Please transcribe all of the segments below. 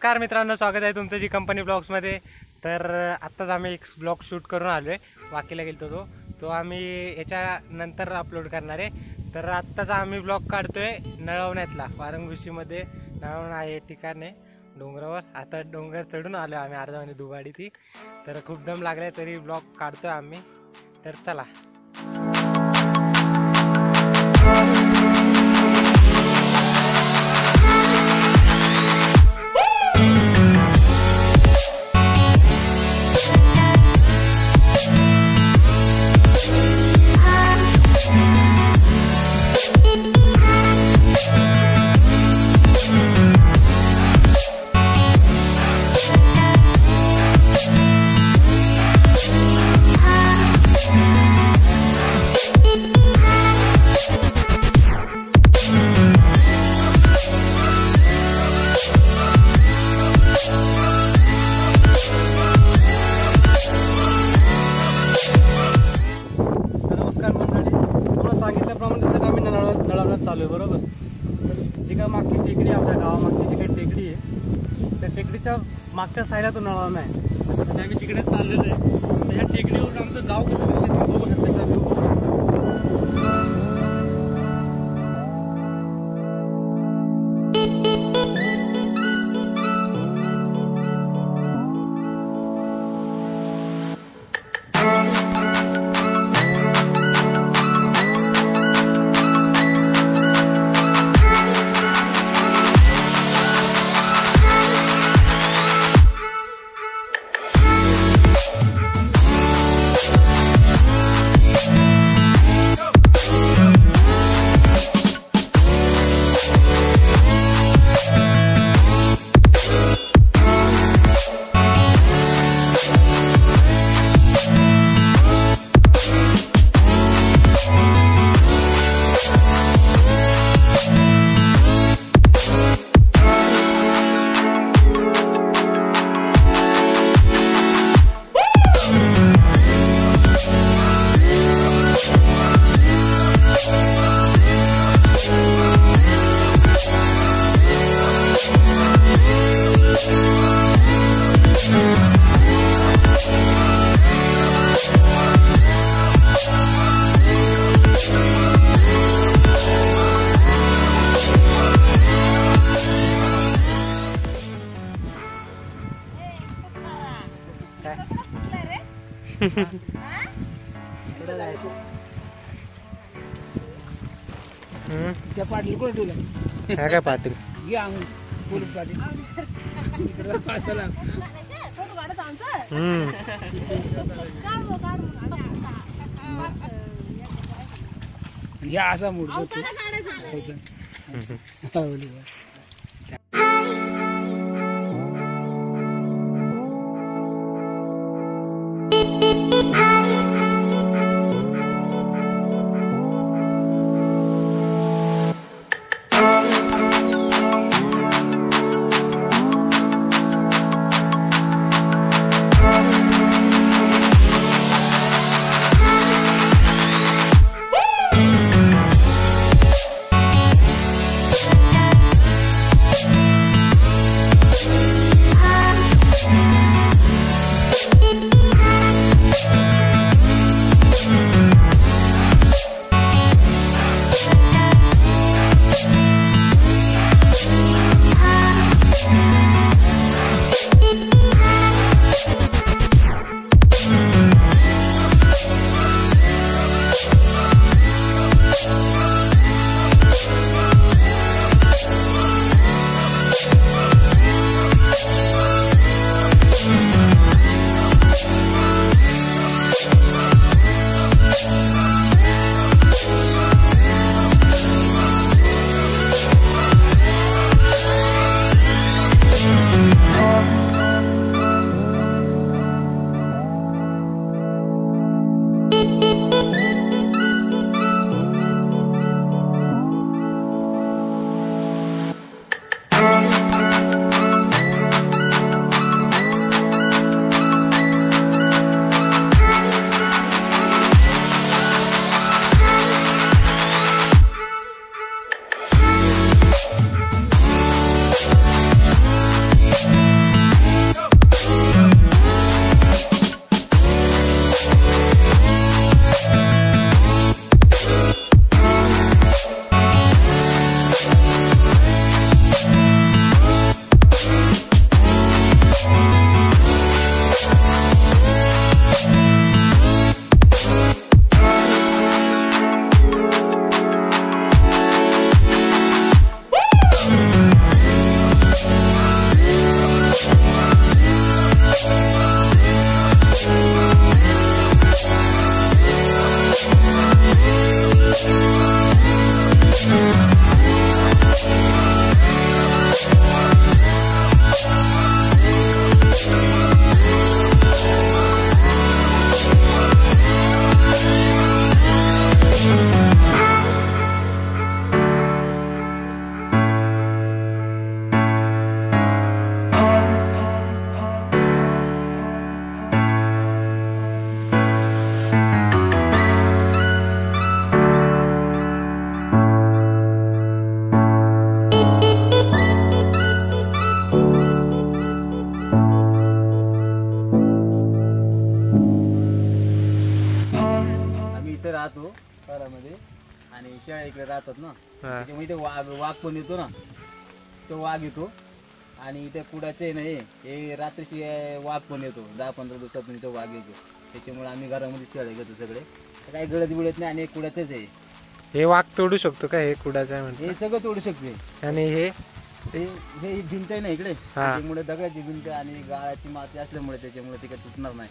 नमस्कार मित्रांनो, स्वागत आहे तुमचं जी कंपनी ब्लॉग्समध्ये। तर आत्ताच आम्ही एक ब्लॉग शूट करून आलो आहे, वाकीला गेलो तो आम्ही याच्यानंतर अपलोड करणार आहे। तर आत्ताच आम्ही ब्लॉग काढतोय नळवण्यातला, वारंगुशीमध्ये नळवण आहे ठिकाण आहे डोंगरावर। आता डोंगर चढून आलो आम्ही, अर्धा महिने दुबाडी ती। तर खूप दम लागलाय तरी ब्लॉग काढतोय आम्ही, तर चला। चालू आहे बरोबर। जी काय मागची टेकडी आपल्या गावामागची जी काही टेकडी आहे, त्या टेकडीच्या मागच्या साईडला तो नळवणा आहे। तर आम्ही तिकडे चाललेलो आहे। त्या टेकडीवरून आमचं गाव कसं दिसतं बघू शकता व्ह्यू। त्या पाटील कोण ठेवलं काय पाटील पोलीस पाटील या असा मूड शेळ्या इकडे राहतात ना, हा. त्याच्यामुळे इथे वाघ पण येतो ना, तो वाघ येतो. आणि इथे कुडाचे आहे ना, हे रात्रीची वाघ पण येतो. 10-15 दिवसातून इथं वाघ येतो. त्याच्यामुळे आम्ही घरामध्ये शेळ्या घेतो सगळे. काही गळत बिळत नाही आणि कुडाचेच आहे. हे वाघ तोडू शकतो का? हे कुडाचं आहे म्हणते. हे सगळं तोडू शकते. आणि हे हे भिंत आहे ना इकडे, त्याच्यामुळे दगडाची भिंत आणि गाळाची माती असल्यामुळे त्याच्यामुळे ते काही तुटणार नाही.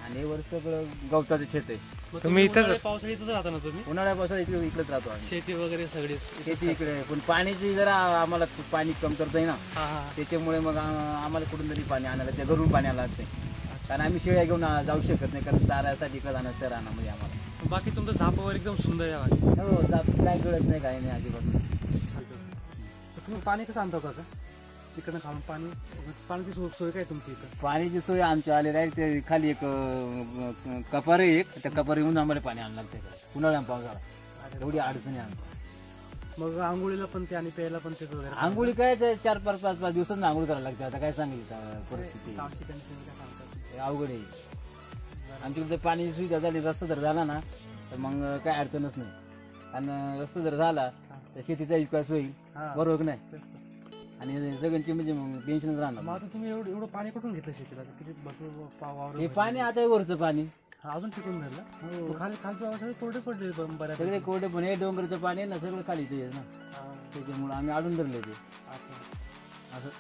आणि हे वर सगळं गवताचं शेत आहे. तुम्ही इथं पावसाळी इथंच राहता ना तुम्ही? उन्हाळ्यापासून इकडेच राहतो आम्ही. शेती वगैरे सगळी शेती इकडे, पण पाण्याची जरा आम्हाला पाणी कमतरता आहे ना, त्याच्यामुळे मग आम्हाला कुठून तरी पाणी आणायला, त्या घरून पाणी आलं लागते. कारण आम्ही शेळ्या घेऊन जाऊ शकत नाही, कारण चाऱ्यासाठी इकडे जाणं त्या रानामध्ये आम्हाला. बाकी तुमचं झाप वगैरे एकदम सुंदर आहे. हो, काय कळत नाही, काही नाही अजिबात. तुम्ही पाणी कसं आणता का तिकडनं खाऊन? पाण्याची सोय काय तुमची इकडं? पाण्याची सोय आमच्या आलेली आहे. ते खाली एक कपार आहे, त्या कपार येऊन आम्हाला पाणी आणायला लागते. उन्हाळ्या पावसाळा एवढी अडचणी आमच्या. मग आंघोळीला पण ते आणि प्यायला पण तेच वगैरे? आंघोळी काय 4-5 दिवसात आंघोळ करायला लागते. आता काय सांगितलं परिस्थिती अवघड आहे. आमच्याकडे पाण्याची सुविधा झाली, रस्ता जर झाला ना तर मग काय अडचणच नाही. आणि रस्ता जर झाला तर शेतीचा विकास होईल, बरोबर नाही? आणि सगळ्यांची म्हणजे मग टेन्शनच राहणार. मग आता तुम्ही एवढं पाणी कुठून घेतलं शेतीला? किती भरपूर वावर हे पाणी आता वरचं पाणी अजून टिकून धरलं. खाली तोडे पडले बऱ्याच. सगळे कोरडे पण, हे डोंगरचं पाणी आहे ना, सगळं खाली ते आहे ना, त्याच्यामुळे आम्ही अडून धरले ते असं.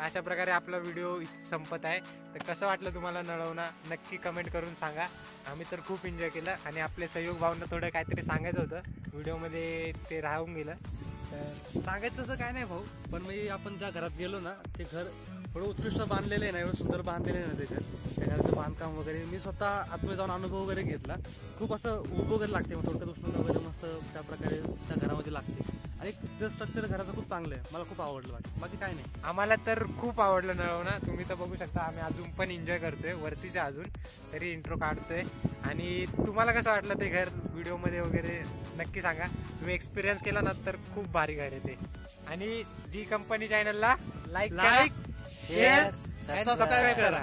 अशा प्रकारे आपला व्हिडिओ संपत आहे. तर कसं वाटलं तुम्हाला नळवणा नक्की कमेंट करून सांगा. आम्ही तर खूप एन्जॉय केलं आणि आपले सहयोग भावना थोडं काहीतरी सांगायचं होतं व्हिडिओमध्ये, ते राहून गेलं. तर सांगायचं तसं काय नाही भाऊ, पण मी आपण ज्या घरात गेलो ना ते घर थोडं उत्कृष्ट बांधलेलं आहे ना, एवढं सुंदर बांधलेलं आहे ना ते घर, त्या घराचं बांधकाम वगैरे मी स्वतः आतमध्ये जाऊन अनुभव वगैरे घेतला. खूप असं उभं वगैरे लागते, मग थोडक्यात उष्णता वगैरे मस्त त्या प्रकारे त्या घरामध्ये लागते. आणि ते स्ट्रक्चर घराचं खूप चांगलं आहे, मला खूप आवडलं. बाकी काय नाही, आम्हाला तर खूप आवडलं नळवणा. तुम्ही तर बघू शकता, आम्ही अजून पण एन्जॉय करतोय, वरतीच अजून तरी इंट्रो काढतोय. आणि तुम्हाला कसं वाटलं ते घर व्हिडिओमध्ये वगैरे नक्की सांगा. तुम्ही एक्सपिरियन्स केला ना तर खूप भारी घर आहे ते. आणि जी कंपनी चॅनलला लाईक शेअर सबस्क्राईब करा.